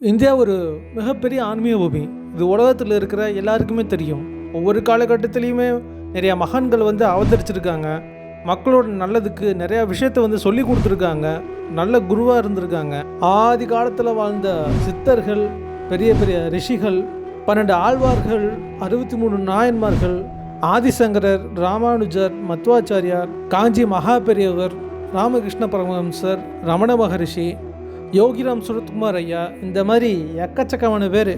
India ஒரு மிகப்பெரிய ஆன்மீக பூமி. இது உலகத்தில் இருக்கிற எல்லாருக்குமே தெரியும். ஒவ்வொரு காலகட்டத்திலையுமே நிறையா மகான்கள் அவதரிச்சிருக்காங்க. மக்களோட நல்லதுக்கு நிறையா விஷயத்தை சொல்லி கொடுத்துருக்காங்க. நல்ல குருவாக இருந்திருக்காங்க. ஆதி காலத்தில் வாழ்ந்த சித்தர்கள், பெரிய பெரிய ரிஷிகள், 12 ஆழ்வார்கள், 63 நாயன்மார்கள், ஆதிசங்கரர், ராமானுஜர், மத்வாச்சாரியார், காஞ்சி மகா பெரியவர், ராமகிருஷ்ண பரமஹம்சர், ரமண மகரிஷி, யோகிராம் சுரத்குமார் ஐயா, இந்த மாதிரி எக்கச்சக்கமான பேர்.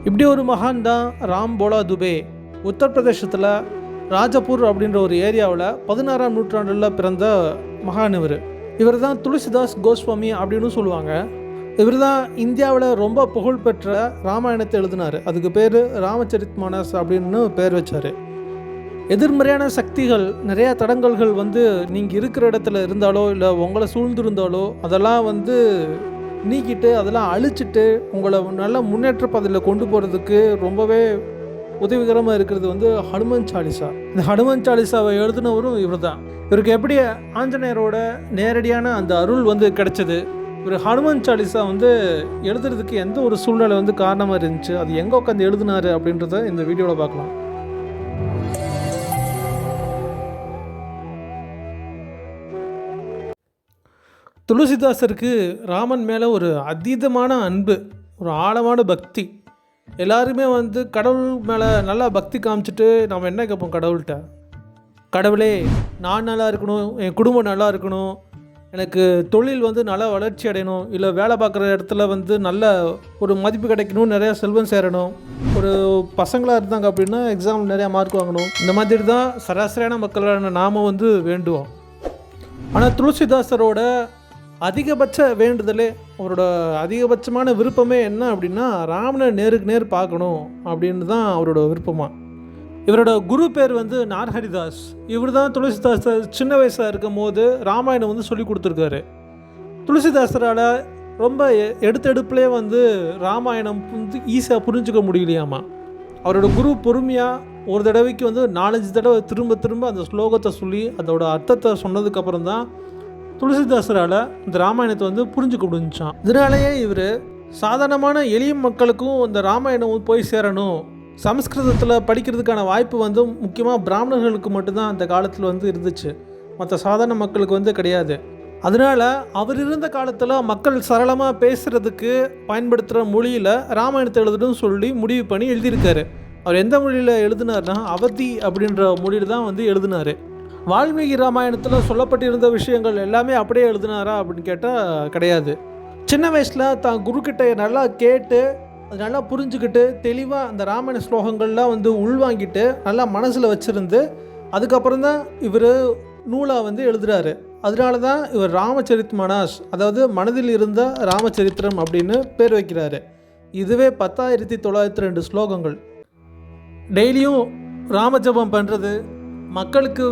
இப்படி ஒரு மகான் தான் ராம் போலா துபே. உத்தரப்பிரதேசத்தில் ராஜபூர் அப்படின்ற ஒரு ஏரியாவில் 16ஆம் நூற்றாண்டில் பிறந்த மகான் இவர் தான் துளசிதாஸ் கோஸ்வாமி அப்படின்னு சொல்லுவாங்க. இவர் தான் இந்தியாவில் ரொம்ப புகழ்பெற்ற ராமாயணத்தை எழுதினார். அதுக்கு பேர் ராமச்சரித் மானஸ் அப்படின்னு பேர் வச்சார். எதிர்மறையான சக்திகள், நிறையா தடங்கல்கள் நீங்கள் இருக்கிற இடத்துல இருந்தாலோ இல்லை உங்களை சூழ்ந்திருந்தாலோ அதெல்லாம் நீக்கிட்டு அதெல்லாம் அழிச்சிட்டு உங்களை நல்ல முன்னேற்ற பாதையில் கொண்டு போகிறதுக்கு ரொம்பவே உதவிகரமாக இருக்கிறது ஹனுமன் சாலிசா. இந்த ஹனுமன் சாலிசாவை எழுதினவரும் இவர் தான். இவருக்கு எப்படி ஆஞ்சநேயரோட நேரடியான அந்த அருள் கிடைச்சது, இவர் ஹனுமன் சாலிசா எழுதுறதுக்கு எந்த ஒரு சூழ்நிலை காரணமாக இருந்துச்சு, அது எங்கே உட்காந்து எழுதினாரு அப்படின்றத இந்த வீடியோவில் பார்க்கலாம். துளசிதாசருக்கு ராமன் மேலே ஒரு அதீதமான அன்பு, ஒரு ஆழமான பக்தி. எல்லாருமே கடவுள் மேலே நல்லா பக்தி காமிச்சிட்டு நம்ம என்ன கேட்போம் கடவுள்கிட்ட, கடவுளே நான் நல்லா இருக்கணும், என் குடும்பம் நல்லா இருக்கணும், எனக்கு தொழில் நல்லா வளர்ச்சி அடையணும், இல்லை வேலை பார்க்குற இடத்துல நல்ல ஒரு மதிப்பு கிடைக்கணும், நிறையா செல்வம் சேரணும், ஒரு பசங்களாக இருந்தாங்க அப்படின்னா எக்ஸாம் நிறையா மார்க் வாங்கணும், இந்த மாதிரி தான் சராசரியான மக்களான நாம் வேண்டுவோம். ஆனால் துளசிதாசரோட அதிகபட்ச வேண்டுதலே, அவரோட அதிகபட்சமான விருப்பமே என்ன அப்படின்னா ராமனை நேருக்கு நேர் பார்க்கணும் அப்படின்னு தான் அவரோட விருப்பமாக. இவரோட குரு பேர் நார்ஹரிதாஸ். இவர் தான் துளசிதாசர் சின்ன வயசாக இருக்கும் போது ராமாயணம் சொல்லி கொடுத்துருக்காரு. துளசிதாசரால் ரொம்ப எடுத்தெடுப்புலே ராமாயணம் ஈஸியாக புரிஞ்சுக்க முடியலையாமா. அவரோட குரு பொறுமையாக ஒரு தடவைக்கு 4-5 தடவை திரும்ப திரும்ப அந்த ஸ்லோகத்தை சொல்லி அதோட அர்த்தத்தை சொன்னதுக்கப்புறம் தான் துளசிதாசரால் இந்த ராமாயணத்தை புரிஞ்சுக்க முடிஞ்சான். இதனாலேயே இவர் சாதாரணமான எளிய மக்களுக்கும் இந்த ராமாயணம் போய் சேரணும், சமஸ்கிருதத்தில் படிக்கிறதுக்கான வாய்ப்பு முக்கியமாக பிராமணர்களுக்கு மட்டும்தான் அந்த காலத்தில் இருந்துச்சு, மற்ற சாதாரண மக்களுக்கு கிடையாது. அதனால் அவர் இருந்த காலத்தில் மக்கள் சரளமாக பேசுகிறதுக்கு பயன்படுத்துகிற மொழியில் ராமாயணத்தை எழுதணும்னு சொல்லி முடிவு பண்ணி எழுதியிருக்காரு. அவர் எந்த மொழியில் எழுதினார்னா அவதி அப்படின்ற மொழியில் தான் எழுதினார். வால்மீகி ராமாயணத்தில் சொல்லப்பட்டிருந்த விஷயங்கள் எல்லாமே அப்படியே எழுதினாரா அப்படின்னு கேட்டால் கிடையாது. சின்ன வயசில் தான் குருக்கிட்ட நல்லா கேட்டு அது நல்லா புரிஞ்சுக்கிட்டு தெளிவாக அந்த ராமாயண ஸ்லோகங்கள்லாம் உள்வாங்கிட்டு நல்லா மனசில் வச்சுருந்து அதுக்கப்புறம் தான் இவர் நூலாக எழுதுகிறாரு. அதனால தான் இவர் ராமச்சரித் மானஸ், அதாவது மனதில் இருந்த ராமச்சரித்திரம் அப்படின்னு பேர் வைக்கிறாரு. இதுவே 10,902 ஸ்லோகங்கள். டெய்லியும் ராமஜபம் பண்ணுறது, மக்களுக்கு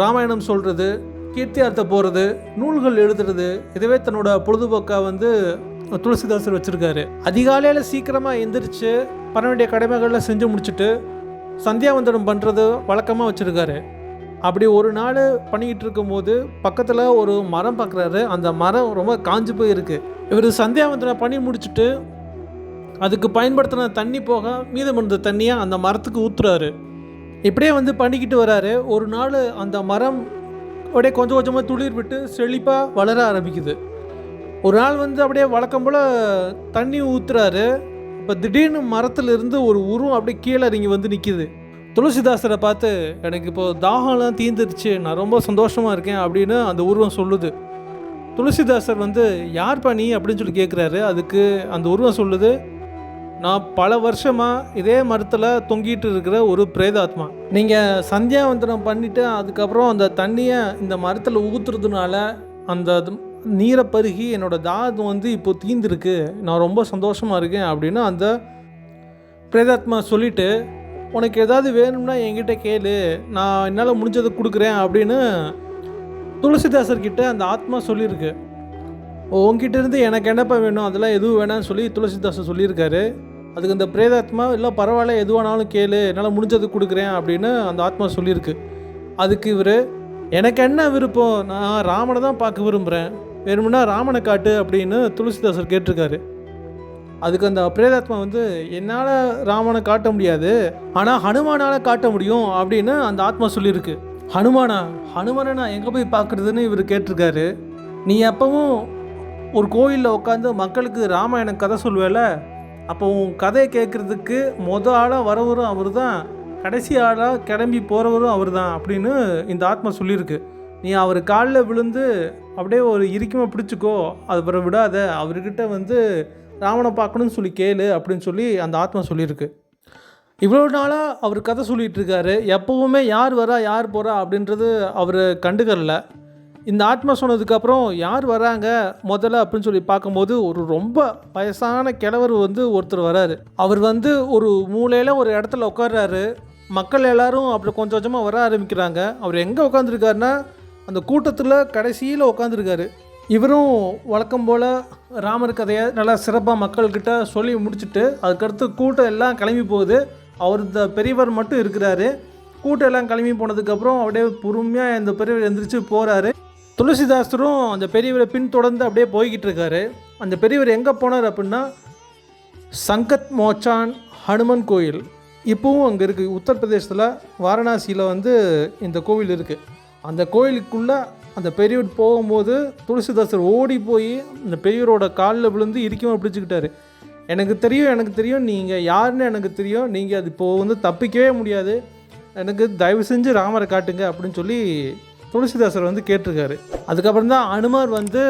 ராமாயணம் சொல்கிறது, கீர்த்தியார்த்தம் போகிறது, நூல்கள் எழுதுறது, இதுவே தன்னோட பொழுதுபோக்காக துளசிதாசர் வச்சுருக்காரு. அதிகாலையில் சீக்கிரமாக எந்திரிச்சு பண்ண வேண்டிய கடமைகளில் செஞ்சு முடிச்சுட்டு சந்தியாவந்தனம் பண்ணுறது வழக்கமாக வச்சுருக்காரு. அப்படி ஒரு நாள் பண்ணிக்கிட்டு இருக்கும்போது பக்கத்தில் ஒரு மரம் பார்க்குறாரு. அந்த மரம் ரொம்ப காஞ்சு போயிருக்கு. இவர் சந்தியாவந்தனம் பண்ணி முடிச்சுட்டு அதுக்கு பயன்படுத்தின தண்ணி போக மீதம் இருந்த தண்ணியை அந்த மரத்துக்கு ஊற்றுறாரு. இப்படியே பண்ணிக்கிட்டு வராரு. ஒரு நாள் அந்த மரம் அப்படியே கொஞ்சம் கொஞ்சமாக துளிர் விட்டு செழிப்பாக வளர ஆரம்பிக்குது. ஒரு நாள் அப்படியே வழக்கம் போல் தண்ணி ஊற்றுறாரு. இப்போ திடீர்னு மரத்துலேருந்து ஒரு உருவம் அப்படியே கீழே இறங்கி நிற்கிது. துளசிதாசரை பார்த்து, எனக்கு இப்போது தாகம்லாம் தீர்ந்துருச்சு, நான் ரொம்ப சந்தோஷமாக இருக்கேன் அப்படின்னு அந்த உருவம் சொல்லுது. துளசிதாசர் யார் பண்ணி அப்படின்னு சொல்லி கேட்குறாரு. அதுக்கு அந்த உருவம் சொல்லுது, நான் பல வருஷமாக இதே மரத்தில் தொங்கிட்டு இருக்கிற ஒரு பிரேதாத்மா. நீங்கள் சந்தியாவந்தனம் பண்ணிவிட்டு அதுக்கப்புறம் அந்த தண்ணியை இந்த மரத்தில் ஊற்றுறதுனால அந்த நீரை பருகி என்னோடய தாகம் இப்போ தீர்ந்துருக்கு, நான் ரொம்ப சந்தோஷமாக இருக்கேன் அப்படின்னு அந்த பிரேதாத்மா சொல்லிவிட்டு, உனக்கு ஏதாவது வேணும்னா என்கிட்ட கேளு, நான் என்னால் முடிஞ்சதை கொடுக்குறேன் அப்படின்னு துளசிதாசர்கிட்ட அந்த ஆத்மா சொல்லியிருக்கு. உங்ககிட்ட இருந்து எனக்கு என்னப்பா வேணும், அதெல்லாம் எதுவும் வேணான்னு சொல்லி துளசிதாசர் சொல்லியிருக்காரு. அதுக்கு அந்த பிரேதாத்மா, இல்லை பரவாயில்ல எதுவானாலும் கேளு, என்னால் முடிஞ்சது கொடுக்குறேன் அப்படின்னு அந்த ஆத்மா சொல்லியிருக்கு. அதுக்கு இவர், எனக்கு என்ன விருப்பம், நான் ராமனை தான் பார்க்க விரும்புகிறேன், வேணும்னா ராமனை காட்டு அப்படின்னு துளசிதாசர் கேட்டிருக்காரு. அதுக்கு அந்த பிரேதாத்மா வந்து என்னால் ராமனை காட்ட முடியாது, ஆனால் ஹனுமானால் காட்ட முடியும் அப்படின்னு அந்த ஆத்மா சொல்லியிருக்கு. ஹனுமானை நான் எங்கே போய் பார்க்குறதுன்னு இவர் கேட்டிருக்காரு. நீ எப்பவும் ஒரு கோயிலில் உட்காந்து மக்களுக்கு ராமாயணம் கதை சொல்வேல, அப்போ உன் கதையை கேட்குறதுக்கு ஆளாக வரவரும் அவர் தான், கடைசி ஆளாக கிளம்பி போகிறவரும் அவர் தான் அப்படின்னு இந்த ஆத்மா சொல்லியிருக்கு. நீ அவர் காலில் விழுந்து அப்படியே ஒரு இறுக்கமாக பிடிச்சிக்கோ, அது பிற விடாத, அவர்கிட்ட வந்து ராவணை பார்க்கணும்னு சொல்லி கேளு அப்படின்னு சொல்லி அந்த ஆத்மா சொல்லியிருக்கு. இவ்வளோ நாளாக அவர் கதை சொல்லிகிட்டு இருக்காரு. எப்போவுமே யார் வரா யார் போகிறா அப்படின்றது அவர் கண்டுக்கல. இந்த ஆத்மா சொன்னதுக்கப்புறம் யார் வராங்க முதல்ல அப்படின்னு சொல்லி பார்க்கும்போது ஒரு ரொம்ப வயசான கிழவர் வந்து ஒருத்தர் வராரு. அவர் வந்து ஒரு மூலையில் ஒரு இடத்துல உட்கார்றாரு. மக்கள் எல்லாரும் அப்படி கொஞ்சம் கொஞ்சமாக வர ஆரம்பிக்கிறாங்க. அவர் எங்கே உட்காந்துருக்காருன்னா அந்த கூட்டத்தில் கடைசியில் உட்காந்துருக்காரு. இவரும் வழக்கம் போல் ராமர் கதையை நல்லா சிறப்பாக மக்கள்கிட்ட சொல்லி முடிச்சுட்டு அதுக்கடுத்து கூட்டம் எல்லாம் கிளம்பி போகுது. அவர் இந்த பெரியவர் மட்டும் இருக்கிறாரு. கூட்டம் எல்லாம் கிளம்பி போனதுக்கப்புறம் அப்படியே பொறுமையாக இந்த பெரியவர் எந்திரிச்சு போகிறாரு. துளசிதாசரும் அந்த பெரியவரை பின்தொடர்ந்து அப்படியே போய்கிட்டு இருக்காரு. அந்த பெரியவர் எங்கே போனார் அப்படின்னா சங்கத் மோச்சான் ஹனுமன் கோயில் இப்போவும் அங்கே இருக்குது. உத்தரப்பிரதேசத்தில் வாரணாசியில் வந்து இந்த கோவில் இருக்குது. அந்த கோயிலுக்குள்ளே அந்த பெரியவர் போகும்போது துளசிதாசர் ஓடி போய் அந்த பெரியவரோட காலில் விழுந்து இறுக்கமாக பிடிச்சிக்கிட்டாரு. எனக்கு தெரியும் நீங்கள் யாருன்னு எனக்கு தெரியும், நீங்கள் அது இப்போது வந்து தப்பிக்கவே முடியாது, எனக்கு தயவு செஞ்சு ராமரை காட்டுங்க அப்படின்னு சொல்லி துளசிதாசர் வந்து கேட்டிருக்காரு. அதுக்கப்புறம் தான் அனுமார் வந்து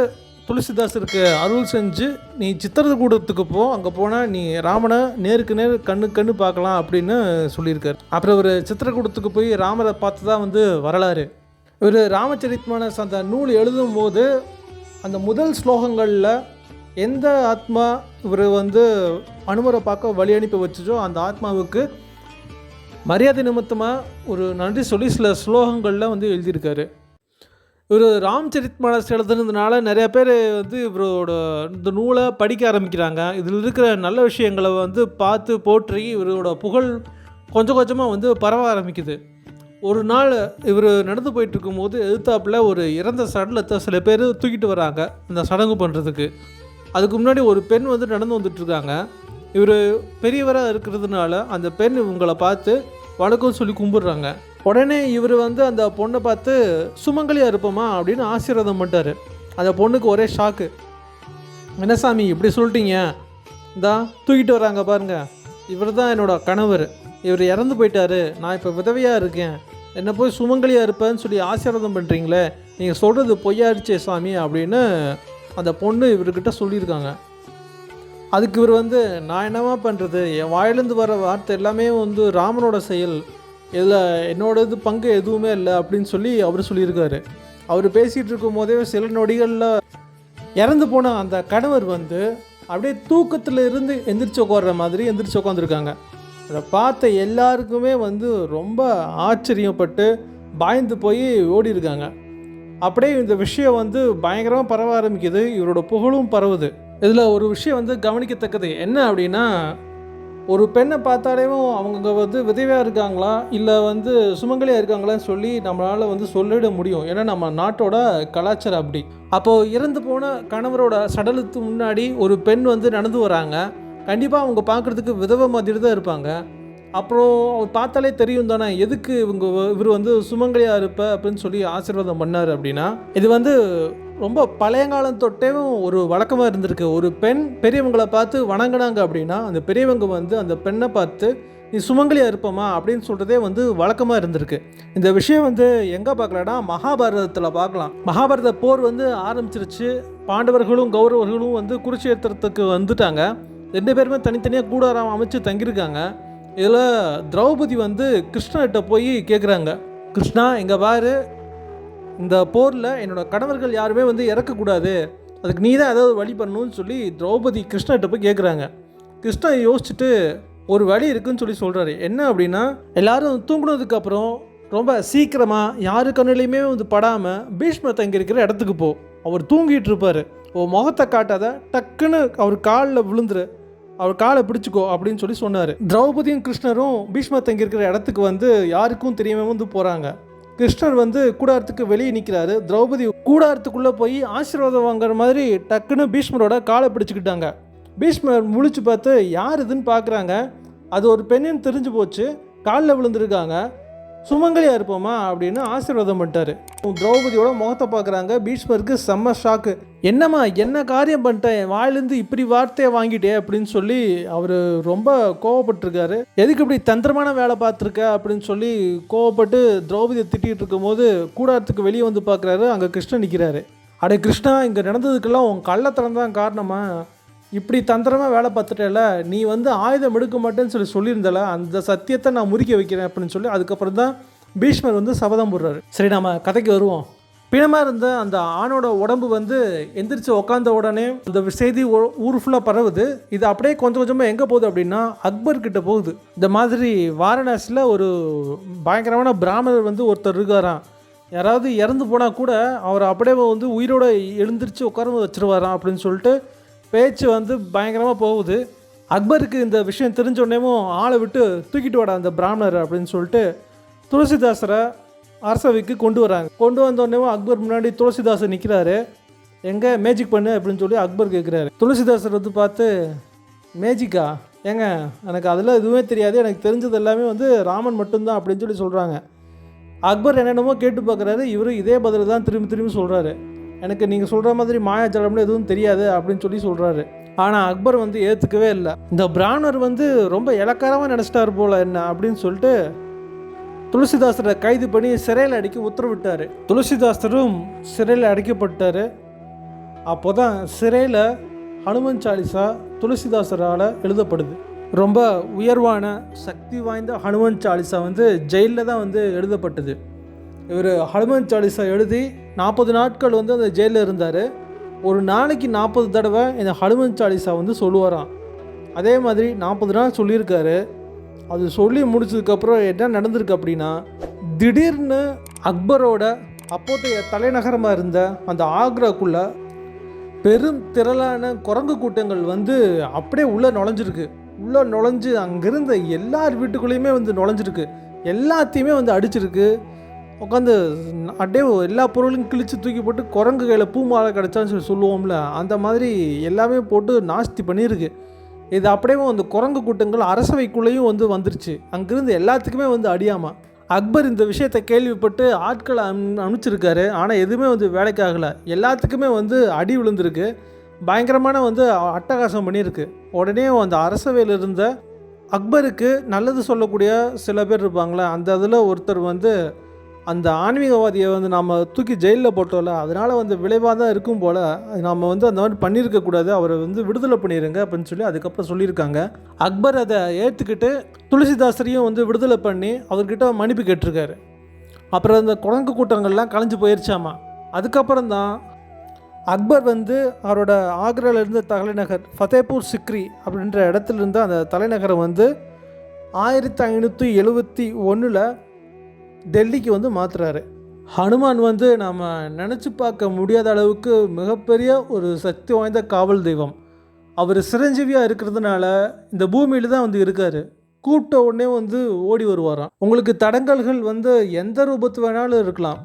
துளசிதாசருக்கு அருள் செஞ்சு நீ சித்திரகூடத்துக்கு போ, அங்கே போனால் நீ ராமனை நேருக்கு நேர் கண்ணு பார்க்கலாம் அப்படின்னு சொல்லியிருக்காரு. அப்புறம் ஒரு சித்திரகூடத்துக்கு போய் ராமரை பார்த்து தான் வந்து வரலாறு. இவர் ராமச்சரித்மானஸ் அந்த நூல் எழுதும் போது அந்த முதல் ஸ்லோகங்களில் எந்த ஆத்மா இவர் வந்து அனுமரை பார்க்க வழி அனுப்பி வச்சுச்சோ அந்த ஆத்மாவுக்கு மரியாதை நிமித்தமாக ஒரு நன்றி சொல்லி சில ஸ்லோகங்களில் வந்து எழுதியிருக்காரு. இவர் ராம்சரித்மானஸ் எழுதுனதுனால நிறைய பேர் வந்து இவரோட இந்த நூலை படிக்க ஆரம்பிக்கிறாங்க. இதில் இருக்கிற நல்ல விஷயங்களை வந்து பார்த்து போற்றி இவரோட புகழ் கொஞ்சம் கொஞ்சமாக வந்து பரவ ஆரம்பிக்குது. ஒரு நாள் இவர் நடந்து போயிட்டுருக்கும்போது எதிர்த்தாப்பில் ஒரு இறந்த சடலத்தை சில பேர் தூக்கிட்டு வராங்க அந்த சடங்கு பண்ணுறதுக்கு. அதுக்கு முன்னாடி ஒரு பெண் வந்து நடந்து வந்துட்டுருக்காங்க. இவர் பெரியவராக இருக்கிறதுனால அந்த பெண் இவங்களை பார்த்து வணக்கம் சொல்லி கும்பிட்றாங்க. உடனே இவர் வந்து அந்த பொண்ணை பார்த்து சுமங்கலியாக இருப்போமா அப்படின்னு ஆசீர்வாதம் பண்ணிட்டார். அந்த பொண்ணுக்கு ஒரே ஷாக்கு. என்ன சாமி இப்படி சொல்லிட்டீங்க, இந்தா தூக்கிட்டு வராங்க பாருங்கள், இவர் தான் என்னோடய கணவர், இவர் இறந்து போயிட்டார், நான் இப்போ விதவையாக இருக்கேன், என்னை போய் சுமங்கலியாக இருப்பேன்னு சொல்லி ஆசீர்வாதம் பண்ணுறீங்களே, நீங்கள் சொல்கிறது பொய்யாடிச்சே சாமி அப்படின்னு அந்த பொண்ணு இவர்கிட்ட சொல்லியிருக்காங்க. அதுக்கு இவர் வந்து நான் என்னவா பண்ணுறது, என் வாயிலேருந்து வர வார்த்தை எல்லாமே வந்து ராமனோட செயல், இதில் என்னோடது பங்கு எதுவுமே இல்லை அப்படின்னு சொல்லி அவர் சொல்லியிருக்காரு. அவர் பேசிகிட்டு இருக்கும் போதே சில நொடிகளில் இறந்து போன அந்த கணவர் வந்து அப்படியே தூக்கத்தில் இருந்து எந்திரிச்சு உட்கார்ற மாதிரி எந்திரிச்சு உட்காந்துருக்காங்க. அதை பார்த்த எல்லாருக்குமே வந்து ரொம்ப ஆச்சரியப்பட்டு பயந்து போய் ஓடி இருக்காங்க. அப்படியே இந்த விஷயம் வந்து பயங்கரமாக பரவ ஆரம்பிக்குது. இவரோட புகழும் பரவுது. இதில் ஒரு விஷயம் வந்து கவனிக்கத்தக்கது என்ன அப்படின்னா, ஒரு பெண்ணை பார்த்தாலேயும் அவங்க வந்து விதவையாக இருக்காங்களா இல்லை வந்து சுமங்கலியாக இருக்காங்களான்னு சொல்லி நம்மளால் வந்து சொல்லிட முடியும். ஏன்னா நம்ம நாட்டோட கலாச்சாரம் அப்படி. அப்போது இறந்து போன கணவரோட சடலத்துக்கு முன்னாடி ஒரு பெண் வந்து நடந்து வராங்க. கண்டிப்பாக அவங்க பார்க்குறதுக்கு விதவை மாதிரி தான் இருப்பாங்க. அப்புறம் அவர் பார்த்தாலே தெரியும் தானே எதுக்கு இவர் வந்து சுமங்கலியாக இருப்ப அப்படின்னு சொல்லி ஆசீர்வாதம் பண்ணார் அப்படின்னா, இது வந்து ரொம்ப பழையங்காலம் தொட்டேவும் ஒரு வழக்கமாக இருந்திருக்கு. ஒரு பெண் பெரியவங்களை பார்த்து வணங்கினாங்க அப்படின்னா அந்த பெரியவங்க வந்து அந்த பெண்ணை பார்த்து நீ சுமங்கலியாக இருப்பமா அப்படின்னு சொல்கிறதே வந்து வழக்கமாக இருந்திருக்கு. இந்த விஷயம் வந்து எங்கே பார்க்கலான்னா மகாபாரதத்தில் பார்க்கலாம். மகாபாரத போர் வந்து ஆரம்பிச்சிருச்சு. பாண்டவர்களும் கௌரவர்களும் வந்து குருட்சேத்திரத்துக்கு வந்துட்டாங்க. 2 பேருமே தனித்தனியாக கூடாரம் அமைச்சு தங்கியிருக்காங்க. இதில் திரௌபதி வந்து கிருஷ்ணர்கிட்ட போய் கேட்குறாங்க, கிருஷ்ணா எங்கே பாரு, இந்த போரில் என்னோடய கணவர்கள் யாருமே வந்து இறக்கக்கூடாது, அதுக்கு நீ தான் ஏதாவது வழி பண்ணணும்னு சொல்லி திரௌபதி கிருஷ்ணர்கிட்ட போய் கேட்குறாங்க. கிருஷ்ணன் யோசிச்சுட்டு ஒரு வழி இருக்குதுன்னு சொல்லி சொல்கிறாரு. என்ன அப்படின்னா, எல்லோரும் தூங்குனதுக்கப்புறம் ரொம்ப சீக்கிரமாக யாரு கண்ணிலையுமே வந்து படாமல் பீஷ்மர் தங்கியிருக்கிற இடத்துக்கு போ, அவர் தூங்கிட்டு இருப்பார், முகத்தை காட்டாத, டக்குன்னு அவர் காலில் விழுந்துரு, அவர் காலை பிடிச்சிக்கோ அப்படின்னு சொல்லி சொன்னார். திரௌபதியும் கிருஷ்ணரும் பீஷ்மர் தங்கியிருக்கிற இடத்துக்கு வந்து யாருக்கும் தெரியாமல் வந்து போகிறாங்க. கிருஷ்ணர் வந்து கூடாரத்துக்கு வெளியே நிற்கிறாரு. திரௌபதி கூடாரத்துக்குள்ளே போய் ஆசீர்வாதம் வாங்குற மாதிரி டக்குன்னு பீஷ்மரோட காலை பிடிச்சிக்கிட்டாங்க. பீஷ்மர் முழிச்சு பார்த்து யார் இதுன்னு பார்க்குறாங்க. அது ஒரு பெண்ணுன்னு தெரிஞ்சு போச்சு. காலில் விழுந்துருக்காங்க. சுமங்கலியாக இருப்போமா அப்படின்னு ஆசீர்வாதம் பண்ணிட்டாரு. திரௌபதியோட முகத்தை பார்க்குறாங்க. பீஷ்மருக்கு செம்ம ஷாக்கு. என்னம்மா என்ன காரியம் பண்ணிட்டேன், வாயிலேருந்து இப்படி வார்த்தையை வாங்கிட்டே அப்படின்னு சொல்லி அவர் ரொம்ப கோவப்பட்டிருக்காரு. எதுக்கு இப்படி தந்திரமான வேலை பார்த்துருக்க அப்படின்னு சொல்லி கோவப்பட்டு திரௌபதியை திட்டிகிட்டு இருக்கும்போது கூடாரத்துக்கு வெளியே வந்து பார்க்குறாரு. அங்கே கிருஷ்ணன் நிற்கிறாரு. அடே கிருஷ்ணா, இங்கே நடந்ததுக்கெல்லாம் உன் கள்ளத்தனம் தான் காரணமா? இப்படி தந்திரமாக வேலை பார்த்துட்டேல, நீ வந்து ஆயுதம் எடுக்க மாட்டேன்னு சொல்லியிருந்தல, அந்த சத்தியத்தை நான் முறிக்க வைக்கிறேன் அப்படின்னு சொல்லி அதுக்கப்புறம் தான் பீஷ்மர் வந்து சபதம் போடுறாரு. சரி, நம்ம கதைக்கு வருவோம். பிணமாக இருந்த அந்த ஆணோட உடம்பு வந்து எந்திரிச்சு உக்காந்த உடனே அந்த செய்தி ஊர் ஃபுல்லாக பரவுது. இது அப்படியே கொஞ்சம் கொஞ்சமாக எங்கே போகுது அப்படின்னா அக்பர்கிட்ட போகுது. இந்த மாதிரி வாரணாசியில் ஒரு பயங்கரமான பிராமணர் வந்து ஒருத்தர் இருக்காராம். யாராவது இறந்து போனால் கூட அவர் அப்படியே வந்து உயிரோடு எழுந்திரிச்சு உட்கார வச்சுருவாராம் அப்படின்னு சொல்லிட்டு பேச்சு வந்து பயங்கரமாக போகுது. அக்பருக்கு இந்த விஷயம் தெரிஞ்சோடனேவும் ஆளை விட்டு தூக்கிட்டு வாடா அந்த பிராமணர் அப்படின்னு சொல்லிட்டு துளசிதாசரை அரசவைக்கு கொண்டு வராங்க. கொண்டு வந்தோடனேவும் அக்பர் முன்னாடி துளசிதாசர் நிற்கிறாரு. எங்கே மேஜிக் பண்ணு அப்படின்னு சொல்லி அக்பர் கேட்குறாரு. துளசிதாசர் வந்து பார்த்து, மேஜிக்கா ஏங்க, எனக்கு அதெல்லாம் எதுவுமே தெரியாது, எனக்கு தெரிஞ்சது எல்லாமே வந்து ராமன் மட்டும்தான் அப்படின்னு சொல்லி சொல்கிறாங்க. அக்பர் என்னென்னமோ கேட்டு பார்க்குறாரு. இவர் இதே பதில் தான் திரும்பி திரும்பி சொல்கிறாரு. எனக்கு நீங்கள் சொல்கிற மாதிரி மாயாஜாலம்னு எதுவும் தெரியாது அப்படின்னு சொல்லி சொல்கிறாரு. ஆனால் அக்பர் வந்து ஏற்றுக்கவே இல்லை. இந்த பிராமணர் வந்து ரொம்ப இலக்காரமாக நினச்சிட்டார் போல் என்ன அப்படின்னு சொல்லிட்டு துளசிதாசரை கைது பண்ணி சிறையில் அடைக்க உத்தரவிட்டார். துளசிதாசரும் சிறையில் அடைக்கப்பட்டார். அப்போ தான் சிறையில் ஹனுமன் சாலிசா துளசிதாசரால் எழுதப்படுது. ரொம்ப உயர்வான சக்தி வாய்ந்த ஹனுமன் சாலிசா வந்து ஜெயிலில் தான் வந்து எழுதப்பட்டது. இவர் ஹனுமன் சாலிசா எழுதி 40 நாட்கள் வந்து அந்த ஜெயிலில் இருந்தார். ஒரு நாளைக்கு 40 தடவை இந்த ஹனுமன் சாலிசா வந்து சொல்லுவாராம். அதே மாதிரி 40 நாள் சொல்லியிருக்காரு. அது சொல்லி முடிச்சதுக்கப்புறம் என்ன நடந்திருக்கு அப்படின்னா, திடீர்னு அக்பரோட அப்போதைய தலைநகரமாக இருந்த அந்த ஆக்ராக்குள்ளே பெரும் திரளான குரங்கு கூட்டங்கள் வந்து அப்படியே உள்ளே நுழைஞ்சு அங்கிருந்த எல்லார் வீட்டுக்குள்ளேயுமே வந்து நுழைஞ்சிருக்கு. எல்லாத்தையுமே வந்து அடிச்சிருக்கு. உட்காந்து அப்படியே எல்லா பொருளையும் கிழித்து தூக்கி போட்டு குரங்கு கையில் பூ மாலை கிடச்சான்னு சொல்லுவோம்ல, அந்த மாதிரி எல்லாமே போட்டு நாஸ்தி பண்ணியிருக்கு. இது அப்படியே அந்த குரங்கு கூட்டங்கள் அரசவைக்குள்ளேயும் வந்து வந்துருச்சு. அங்கிருந்து எல்லாத்துக்குமே வந்து அடியாமா. அக்பர் இந்த விஷயத்தை கேள்விப்பட்டு ஆட்களை அனுப்பிச்சிருக்காரு. ஆனால் எதுவுமே வந்து வேலைக்காகலை. எல்லாத்துக்குமே வந்து அடி விழுந்திருக்கு. பயங்கரமான வந்து அட்டகாசம் பண்ணியிருக்கு. உடனே அந்த அரசவையில் இருந்த அக்பருக்கு நல்லது சொல்லக்கூடிய சில பேர் இருப்பாங்களே, அந்த இதில் ஒருத்தர் வந்து அந்த ஆன்மீகவாதியை வந்து நம்ம தூக்கி ஜெயிலில் போட்டோம்ல, அதனால் வந்து விளைவாக தான் இருக்கும் போல், நம்ம வந்து அந்த மாதிரி பண்ணியிருக்கக்கூடாது, அவரை வந்து விடுதலை பண்ணிடுங்க அப்படின்னு சொல்லி அதுக்கப்புறம் சொல்லியிருக்காங்க. அக்பர் அதை ஏற்றுக்கிட்டு துளசிதாசரையும் வந்து விடுதலை பண்ணி அவர்கிட்ட மன்னிப்பு கேட்டிருக்காரு. அப்புறம் அந்த குரங்கு கூட்டங்கள்லாம் கலைஞ்சு போயிடுச்சாமா. அதுக்கப்புறம் தான் அக்பர் வந்து அவரோட ஆக்ராவில் இருந்த தலைநகர் ஃபத்தேபூர் சிக்ரி அப்படின்ற இடத்துல இருந்த அந்த தலைநகரை வந்து 1571 டெல்லிக்கு வந்து மாற்றுறாரு. ஹனுமான் வந்து நம்ம நினச்சி பார்க்க முடியாத அளவுக்கு மிகப்பெரிய ஒரு சக்தி வாய்ந்த காவல் தெய்வம். அவர் சிரஞ்சீவியாக இருக்கிறதுனால இந்த பூமியில் தான் வந்து இருக்கார். கூப்பிட்ட உடனே வந்து ஓடி வருவாராம். உங்களுக்கு தடங்கல்கள் வந்து எந்த ரூபத்து வேணாலும் இருக்கலாம்.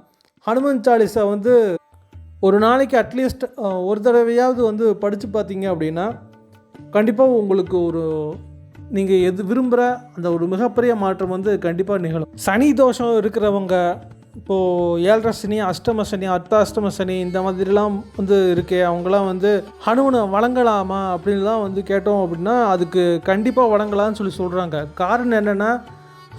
ஹனுமன் சாலிசா வந்து ஒரு நாளைக்கு அட்லீஸ்ட் ஒரு தடவையாவது வந்து படித்து பார்த்தீங்க அப்படின்னா கண்டிப்பாக உங்களுக்கு நீங்கள் எது விரும்புகிற அந்த ஒரு மிகப்பெரிய மாற்றம் வந்து கண்டிப்பாக நிகழும். சனி தோஷம் இருக்கிறவங்க, இப்போது 7.5 சனி, அஷ்டம சனி, அர்த்தாஷ்டம சனி இந்த மாதிரிலாம் வந்து இருக்கே, அவங்களாம் வந்து ஹனுமனை வழங்கலாமா அப்படின்லாம் வந்து கேட்டோம் அப்படின்னா அதுக்கு கண்டிப்பாக வழங்கலாம்னு சொல்லி சொல்கிறாங்க. காரணம் என்னென்னா,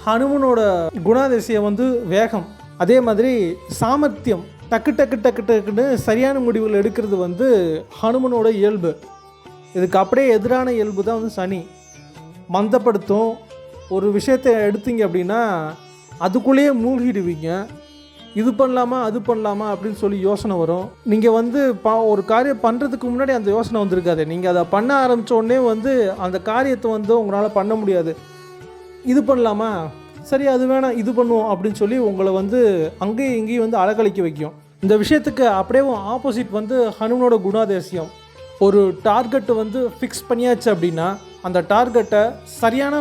ஹனுமனோட குணாதிசயம் வந்து வேகம், அதே மாதிரி சாமர்த்தியம், டக்குன்னு சரியான முடிவுகள் எடுக்கிறது வந்து ஹனுமனோட இயல்பு. இதுக்கு அப்படியே எதிரான இயல்பு தான் வந்து சனி. மந்தப்படுத்தும். ஒரு விஷயத்தை எடுத்தீங்க அப்படின்னா அதுக்குள்ளேயே மூழ்கிடுவீங்க. இது பண்ணலாமா அது பண்ணலாமா அப்படின்னு சொல்லி யோசனை வரும். நீங்கள் வந்து ஒரு காரியம் பண்ணுறதுக்கு முன்னாடி அந்த யோசனை வந்திருக்காது. நீங்கள் அதை பண்ண ஆரம்பித்தோடனே வந்து அந்த காரியத்தை வந்து உங்களால் பண்ண முடியாது. இது பண்ணலாமா, சரி அது வேணாம் இது பண்ணுவோம் அப்படின்னு சொல்லி உங்களை வந்து அங்கேயும் இங்கேயும் வந்து அலக்கழிக்க வைக்கும். இந்த விஷயத்துக்கு அப்படியே ஆப்போசிட் வந்து ஹனுமனோட குணாதிசயம். ஒரு டார்கெட்டு வந்து ஃபிக்ஸ் பண்ணியாச்சு அப்படின்னா அந்த டார்கெட்டை சரியான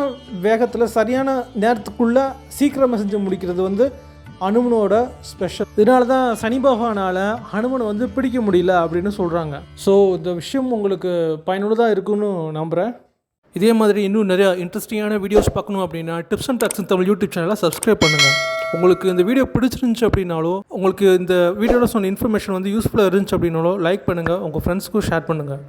வேகத்தில் சரியான நேரத்துக்குள்ளே சீக்கிரமாக செஞ்சு முடிக்கிறது வந்து ஹனுமனோட ஸ்பெஷல். இதனால தான் சனி பகவானால் ஹனுமனை வந்து பிடிக்க முடியல அப்படின்னு சொல்கிறாங்க. ஸோ இந்த விஷயம் உங்களுக்கு பயனுள்ளதாக இருக்குன்னு நம்புகிறேன். இதே மாதிரி இன்னும் நிறையா இன்ட்ரெஸ்டிங்கான வீடியோஸ் பார்க்கணும் அப்படின்னா tips and tricks Tamil YouTube சேனலை சப்ஸ்கிரைப் பண்ணுங்கள். உங்களுக்கு இந்த வீடியோ பிடிச்சிருந்துச்சு அப்படின்னாலோ, உங்களுக்கு இந்த வீடியோவில் சொன்ன இன்ஃபர்மேஷன் வந்து யூஸ்ஃபுல்லாக இருந்துச்சு அப்படின்னாலோ லைக் பண்ணுங்கள், உங்கள் ஃப்ரெண்ட்ஸ்க்கும் ஷேர் பண்ணுங்கள்.